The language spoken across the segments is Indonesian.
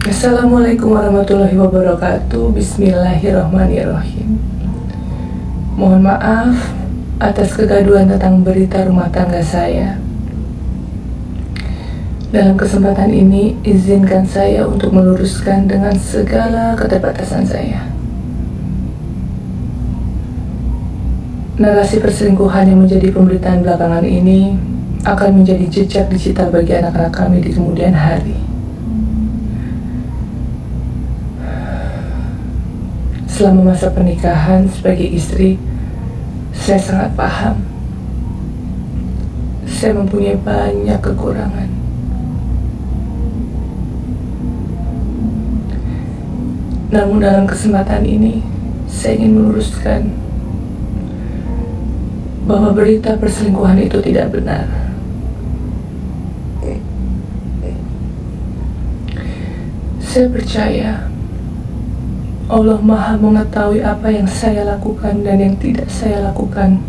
Assalamualaikum warahmatullahi wabarakatuh. Bismillahirrahmanirrahim. Mohon maaf atas kegaduhan tentang berita rumah tangga saya. Dalam kesempatan ini, izinkan saya untuk meluruskan dengan segala keterbatasan saya. Narasi perselingkuhan yang menjadi pemberitaan belakangan ini akan menjadi jejak digital bagi anak-anak kami di kemudian hari. Selama masa pernikahan sebagai istri, saya sangat paham. Saya mempunyai banyak kekurangan. Namun dalam kesempatan ini, saya ingin meluruskan bahwa berita perselingkuhan itu tidak benar. Saya percaya Allah Maha mengetahui apa yang saya lakukan dan yang tidak saya lakukan.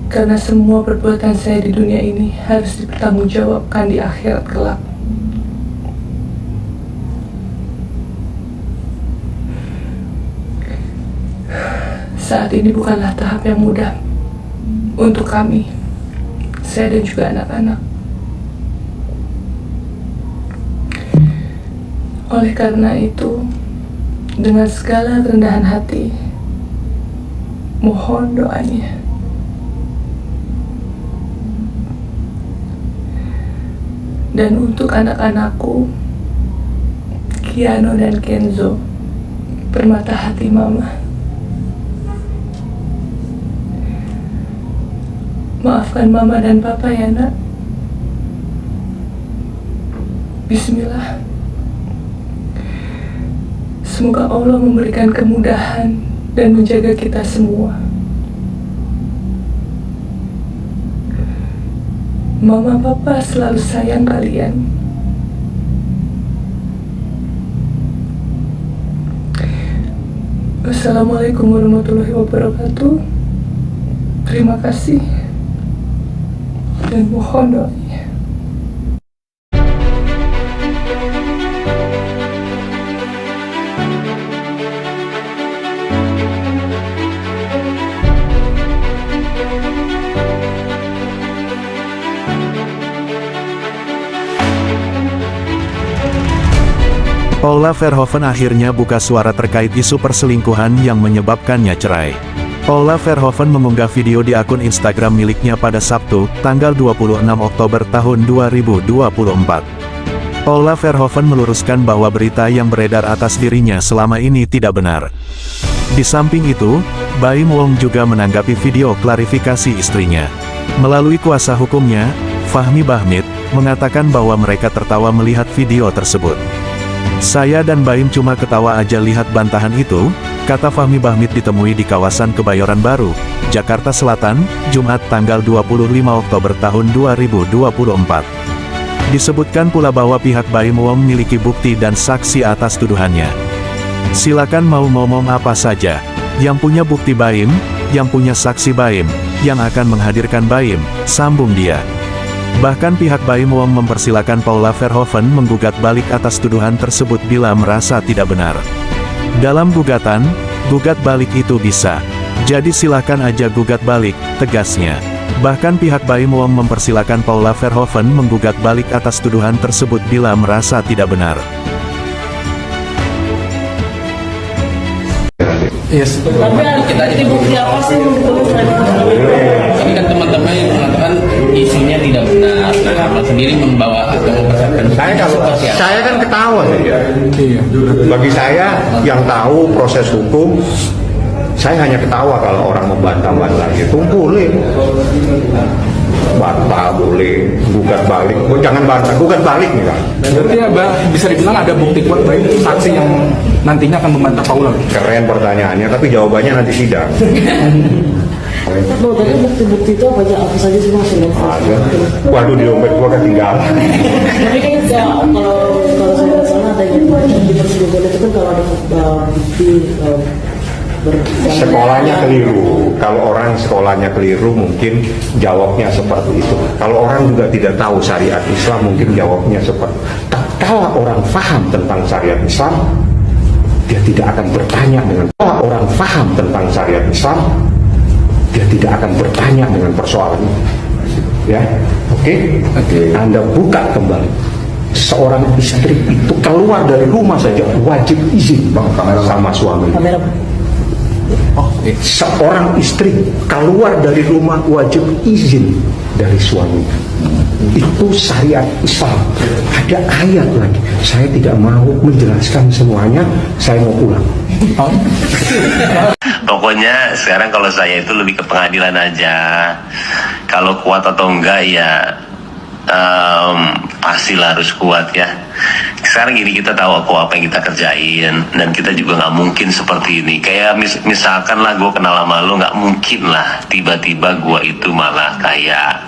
Karena semua perbuatan saya di dunia ini harus dipertanggungjawabkan di akhirat kelak. Saat ini bukanlah tahap yang mudah untuk kami, saya dan juga anak-anak. Oleh karena itu, dengan segala kerendahan hati, mohon doanya. Dan untuk anak-anakku, Kiano dan Kenzo, permata hati mama, maafkan mama dan papa ya nak. Bismillah. Semoga Allah memberikan kemudahan dan menjaga kita semua. Mama papa selalu sayang kalian. Wassalamualaikum warahmatullahi wabarakatuh. Terima kasih dan mohon doanya. Paula Verhoeven akhirnya buka suara terkait isu perselingkuhan yang menyebabkannya cerai. Paula Verhoeven mengunggah video di akun Instagram miliknya pada Sabtu, tanggal 26 Oktober tahun 2024. Paula Verhoeven meluruskan bahwa berita yang beredar atas dirinya selama ini tidak benar. Di samping itu, Baim Wong juga menanggapi video klarifikasi istrinya. Melalui kuasa hukumnya, Fahmi Bahmid, mengatakan bahwa mereka tertawa melihat video tersebut. "Saya dan Baim cuma ketawa aja lihat bantahan itu," kata Fahmi Bahmid ditemui di kawasan Kebayoran Baru, Jakarta Selatan, Jumat tanggal 25 Oktober tahun 2024. Disebutkan pula bahwa pihak Baim Wong memiliki bukti dan saksi atas tuduhannya. "Silakan mau ngomong apa saja. Yang punya bukti Baim, yang punya saksi Baim, yang akan menghadirkan Baim," sambung dia. Bahkan pihak Baim Wong mempersilakan Paula Verhoeven menggugat balik atas tuduhan tersebut bila merasa tidak benar. "Dalam gugatan, gugat balik itu bisa. Jadi silakan aja gugat balik," tegasnya. Bahkan pihak Baim Wong mempersilakan Paula Verhoeven menggugat balik atas tuduhan tersebut bila merasa tidak benar. Yes. Tapi kita bukti apa sih? Tapi kan teman-teman yang mengatakan isunya tidak benar. Nah, Abang sendiri membawa atau mempersiapkan. Saya kan ketawa saja. Iya. Bagi saya yang tahu proses hukum, saya hanya ketawa kalau orang membantah-bantah itu boleh. Bantah boleh, gugat balik. Oh, jangan bantah, gugat balik nih kan. Berarti ya bisa dibilang ada bukti kuat baik saksi yang nantinya akan membantah Paula. Keren pertanyaannya, tapi jawabannya nanti sidang. Loh, tadi bukti-bukti itu apa saja sih Mas? Ada. Waduh, di dompet gua ketinggalan. Tapi kan ya, kalau saya nggak salah ada yang di persidangan itu kan kalau ada bukti Sekolahnya keliru. Kalau orang sekolahnya keliru mungkin jawabnya seperti itu. Kalau orang juga tidak tahu syariat Islam mungkin jawabnya seperti itu. Kalau orang faham tentang syariat Islam, dia tidak akan bertanya dengan orang faham tentang syariat Islam, dia tidak akan bertanya dengan persoalan itu. Ya, oke? Anda buka kembali. Seorang istri itu keluar dari rumah saja wajib izin sama suami. Seorang istri keluar dari rumah wajib izin dari suami. Itu syariat Islam. Ada ayat lagi. Saya tidak mau menjelaskan semuanya. Saya mau pulang. Pokoknya sekarang kalau saya itu lebih ke pengadilan aja. Kalau kuat atau enggak ya pastilah harus kuat ya. Sekarang gini, kita tahu apa yang kita kerjain, dan kita juga nggak mungkin seperti ini. Kayak misalkan lah gue kenal sama lo, nggak mungkin lah tiba-tiba gue itu malah kayak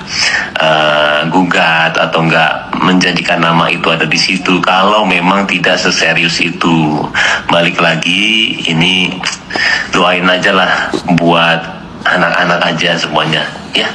gugat atau nggak menjadikan nama itu ada di situ. Kalau memang tidak seserius itu, balik lagi ini doain aja lah buat anak-anak aja semuanya ya.